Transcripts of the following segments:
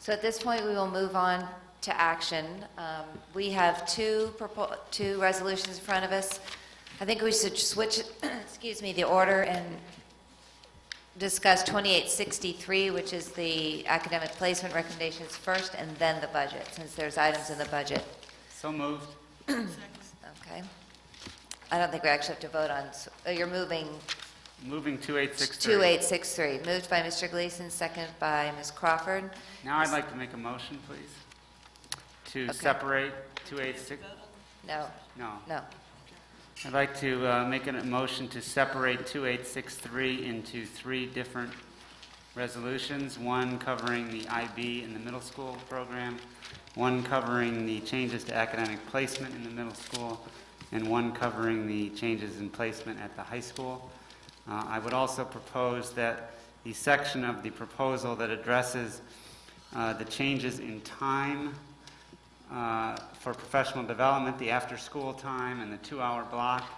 So at this point, we will move on to action. We have two resolutions in front of us. I think we should switch, excuse me, the order and discuss 2863, which is the academic placement recommendations first, and then the budget, since there's items in the budget. So moved. Okay. I don't think we actually have to vote on, you're moving Moving 2863. 2863. Moved by Mr. Gleason, seconded by Ms. Crawford. Now I'd like to make a motion, please, to Okay. separate 286. No. No. No. I'd like to make a motion to separate 2863 into three different resolutions, one covering the IB in the middle school program, one covering the changes to academic placement in the middle school, and one covering the changes in placement at the high school. I would also propose that the section of the proposal that addresses the changes in time for professional development, the after-school time and the 2-hour block,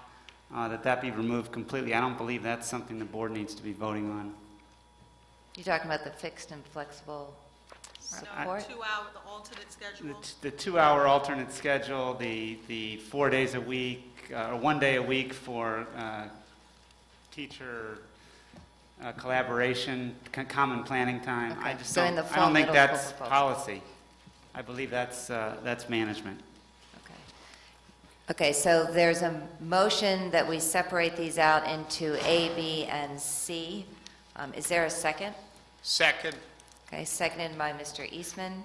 that be removed completely. I don't believe that's something the board needs to be voting on. You're talking about the fixed and flexible support? 2-hour, the alternate schedule. The 2-hour alternate schedule, the 4 days a week, or 1 day a week for teacher collaboration, common planning time. Okay, I just so in don't, the I don't think fall that's middle school policy. I believe that's management. Okay. Okay, so there's a motion that we separate these out into A, B, and C. Is there a second? Second. Okay, seconded by Mr. Eastman.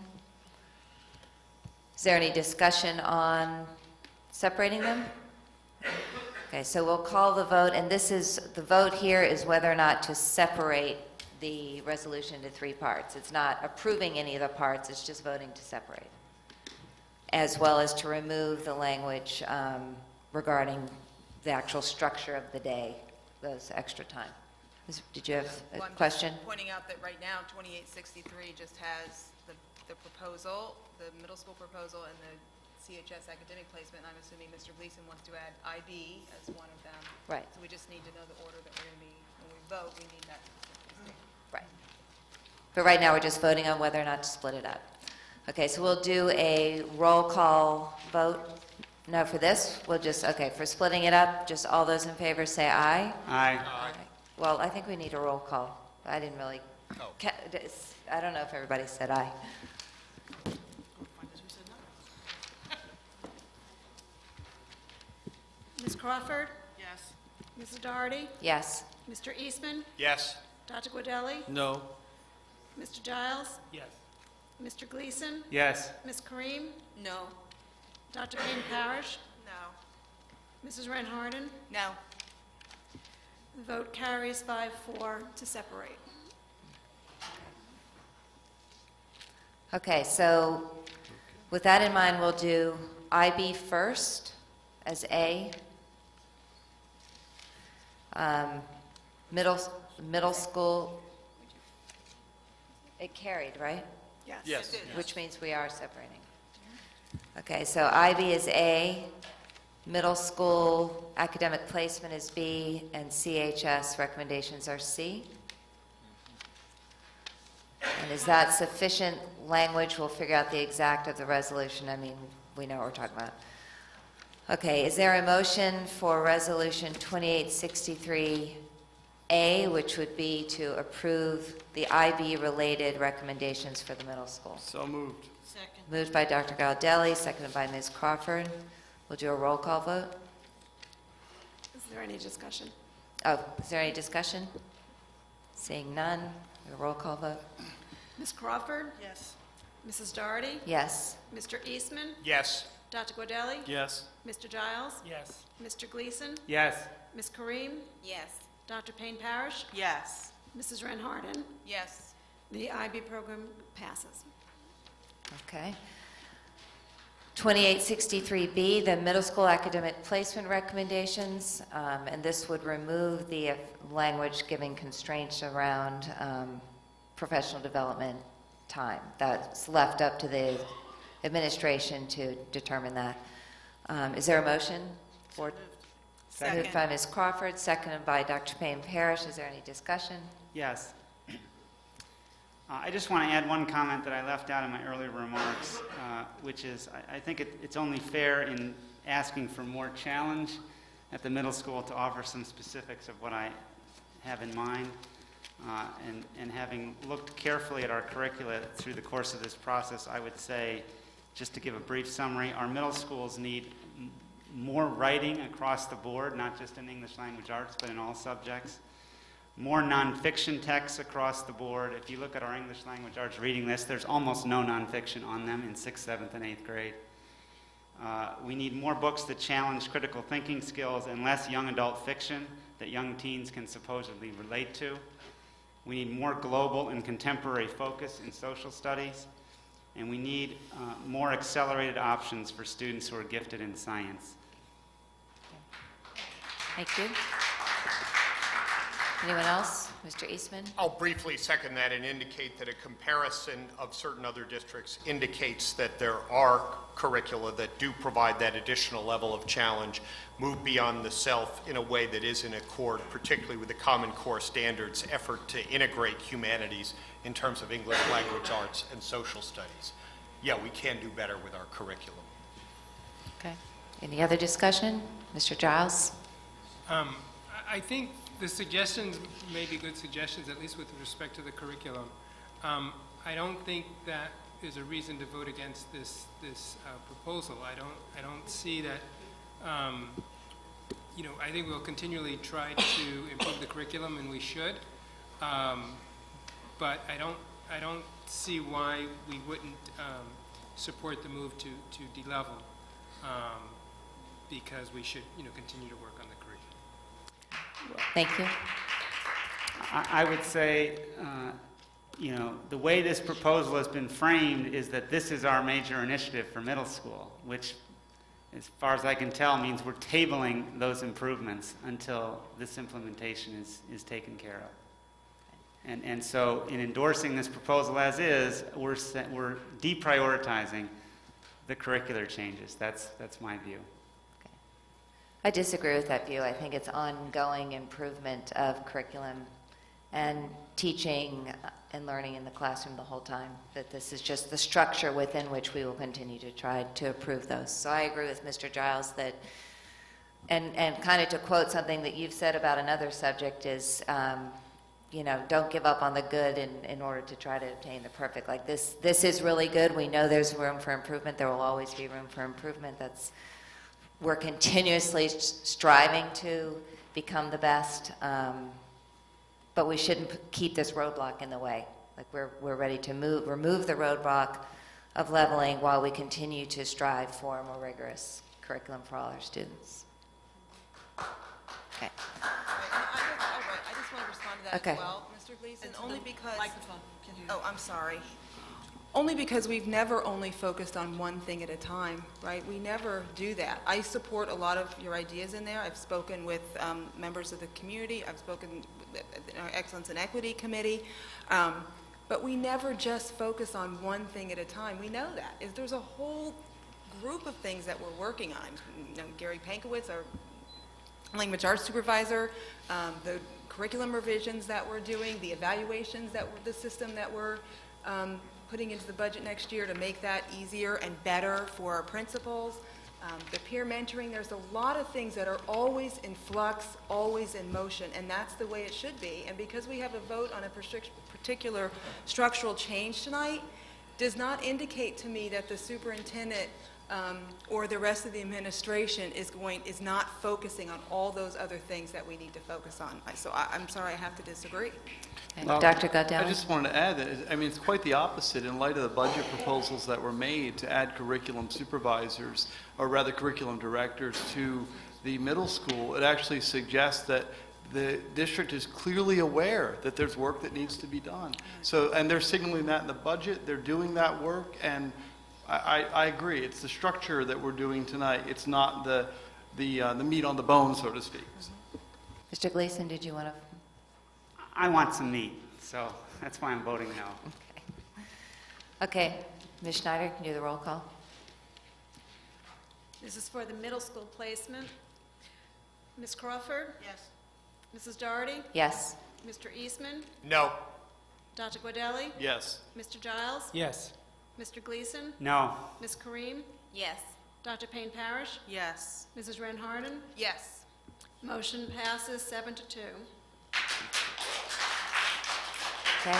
Is there any discussion on separating them? Okay, so we'll call the vote, and the vote here is whether or not to separate the resolution into three parts. It's not approving any of the parts, it's just voting to separate, as well as to remove the language regarding the actual structure of the day, those extra time. Did you have a Well, I'm just question? pointing out that right now, 2863 just has the proposal, the middle school proposal, and the CHS academic placement. I'm assuming Mr. Gleason wants to add IB as one of them. Right. So we just need to know the order that we're going to be, when we vote, we need that. Right. But right now, we're just voting on whether or not to split it up. Okay, so we'll do a roll call vote. No, for this, we'll just, okay, for splitting it up, just all those in favor say aye. Aye. Aye. Well, I think we need a roll call. I didn't really, I don't know if everybody said aye. Ms. Crawford? Yes. Mrs. Doherty? Yes. Mr. Eastman? Yes. Dr. Guadelli? No. Mr. Giles? Yes. Mr. Gleason? Yes. Ms. Kareem? No. Dr. Payne Parrish? No. Mrs. Renharden? No. The vote carries 5-4 to separate. Okay, so with that in mind, we'll do IB first as A. Middle school, it carried, right? Yes. Yes. Which means we are separating. Okay, so IB is A, middle school academic placement is B, and CHS recommendations are C. And is that sufficient language? We'll figure out the exact of the resolution. I mean, we know what we're talking about. Okay, is there a motion for Resolution 2863A, which would be to approve the IB-related recommendations for the middle school? So moved. Second. Moved by Dr. Gaudelli, seconded by Ms. Crawford. We'll do a roll call vote. Is there any discussion? Oh, is there any discussion? Seeing none, a roll call vote. Ms. Crawford? Yes. Mrs. Doherty? Yes. Mr. Eastman? Yes. Dr. Guadelli? Yes. Mr. Giles? Yes. Mr. Gleason? Yes. Ms. Kareem? Yes. Dr. Payne Parrish? Yes. Mrs. Renharden? Yes. The IB program passes. Okay. 2863B, the middle school academic placement recommendations, and this would remove the language giving constraints around professional development time. That's left up to the administration to determine that. Is there a motion? For moved by Ms. Crawford, seconded by Dr. Payne Parrish. Is there any discussion? Yes. I just want to add one comment that I left out in my earlier remarks, which is I think it's only fair in asking for more challenge at the middle school to offer some specifics of what I have in mind. And having looked carefully at our curricula through the course of this process, I would say, just to give a brief summary, our middle schools need more writing across the board, not just in English language arts, but in all subjects. More nonfiction texts across the board. If you look at our English language arts reading list, there's almost no nonfiction on them in 6th, 7th, and 8th grade. We need more books that challenge critical thinking skills and less young adult fiction that young teens can supposedly relate to. We need more global and contemporary focus in social studies. And we need more accelerated options for students who are gifted in science. Thank you. Anyone else? Mr. Eastman? I'll briefly second that and indicate that a comparison of certain other districts indicates that there are curricula that do provide that additional level of challenge, move beyond the self in a way that is in accord, particularly with the Common Core standards effort to integrate humanities in terms of English language arts and social studies. Yeah, we can do better with our curriculum. Okay. Any other discussion? Mr. Giles? I think the suggestions may be good suggestions, at least with respect to the curriculum. I don't think that is a reason to vote against this proposal. I don't see that. I think we'll continually try to improve the curriculum, and we should. But I don't see why we wouldn't support the move to de-level, because we should continue to work on the curriculum. Thank you. I would say, the way this proposal has been framed is that this is our major initiative for middle school, which, as far as I can tell, means we're tabling those improvements until this implementation is taken care of. And so in endorsing this proposal as is, we're deprioritizing the curricular changes. That's my view. I disagree with that view. I think it's ongoing improvement of curriculum and teaching and learning in the classroom the whole time, that this is just the structure within which we will continue to try to improve those. So I agree with Mr. Giles that, and kind of to quote something that you've said about another subject is, don't give up on the good in order to try to obtain the perfect. Like this is really good. We know there's room for improvement. There will always be room for improvement. We're continuously striving to become the best, but we shouldn't keep this roadblock in the way. Like we're ready to remove the roadblock of leveling while we continue to strive for a more rigorous curriculum for all our students. Okay. I just want to respond to that Okay. as well, Mr. Gleason, And to only the because... microphone. Can you- Oh, I'm sorry. Only because we've never only focused on one thing at a time, right? We never do that. I support a lot of your ideas in there. I've spoken with members of the community. I've spoken with our Excellence and Equity Committee. But we never just focus on one thing at a time. We know that. There's a whole group of things that we're working on. Gary Pankowitz, our language arts supervisor, the curriculum revisions that we're doing, the evaluations the system that we're putting into the budget next year to make that easier and better for our principals, the peer mentoring. There's a lot of things that are always in flux, always in motion, and that's the way it should be. And because we have a vote on a particular structural change tonight, does not indicate to me that the superintendent or the rest of the administration is not focusing on all those other things that we need to focus on. So I'm sorry, I have to disagree. Okay. Well, Dr. Goodell? I just wanted to add that, it's quite the opposite in light of the budget proposals that were made to add curriculum supervisors, or rather curriculum directors, to the middle school. It actually suggests that the district is clearly aware that there's work that needs to be done. So, and they're signaling that in the budget. They're doing that work, and I agree. It's the structure that we're doing tonight. It's not the meat on the bone, so to speak. Mr. Gleason, did you want to? I want some meat, so that's why I'm voting no. Okay. Ms. Schneider, can you do the roll call? This is for the middle school placement. Ms. Crawford? Yes. Mrs. Doherty? Yes. Mr. Eastman? No. Dr. Guadelli? Yes. Mr. Giles? Yes. Mr. Gleason? No. Ms. Kareem? Yes. Dr. Payne Parrish? Yes. Mrs. Ren Harden? Yes. Motion passes 7-2. Okay.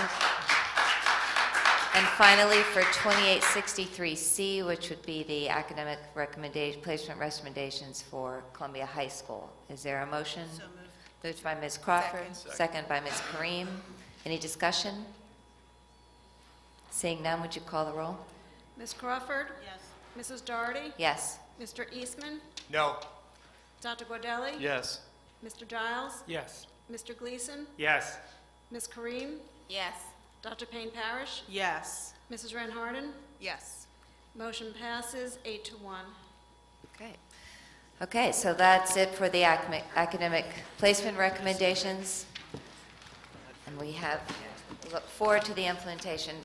And finally, for 2863C, which would be the academic recommendation, placement recommendations for Columbia High School. Is there a motion? So moved. Moved by Ms. Crawford, Second. second by Ms. Kareem. Any discussion? Seeing none, would you call the roll? Ms. Crawford? Yes. Mrs. Doherty? Yes. Mr. Eastman? No. Dr. Guadelli? Yes. Mr. Giles? Yes. Mr. Gleason? Yes. Ms. Kareem? Yes. Dr. Payne Parrish? Yes. Mrs. Ren Harden? Yes. Motion passes 8-1. Okay. Okay, so that's it for the academic placement recommendations. And we look forward to the implementation.